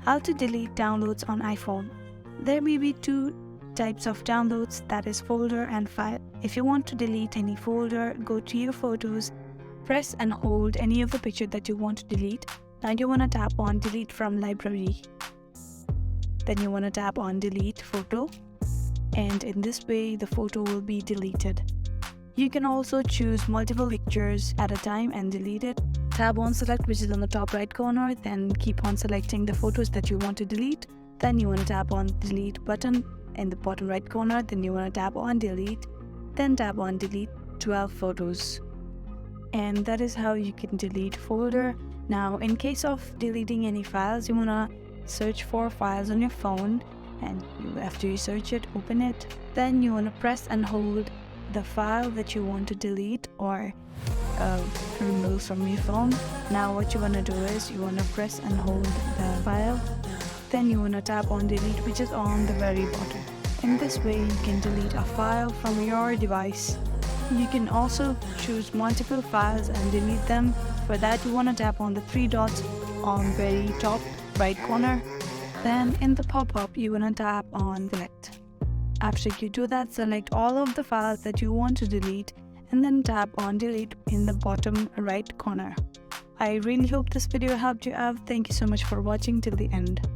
How to delete downloads on iPhone. There may be two types of downloads, that is folder and file. If you want to delete any folder, go to your photos, press and hold any of the picture that you want to delete. Now you want to tap on delete from library. Then you want to tap on delete photo, and in this way the photo will be deleted. You can also choose multiple pictures at a time and delete it. Tap on select, which is on the top right corner, then keep on selecting the photos that you want to delete. Then you want to tap on delete button in the bottom right corner, then you want to tap on delete, then tap on delete 12 photos. And that is how you can delete folder. Now in case of deleting any files, you want to search for files on your phone, and after you search it, open it. Then you want to press and hold the file that you want to delete or remove from your phone. Now what you want to do is you want to press and hold the file. Then you want to tap on delete, which is on the very bottom. In this way you can delete a file from your device. You can also choose multiple files and delete them. For that you want to tap on the three dots on very top right corner. Then in the pop-up you want to tap on select. After you do that, select all of the files that you want to delete and then tap on delete in the bottom right corner. I really hope this video helped you out. Thank you so much for watching till the end.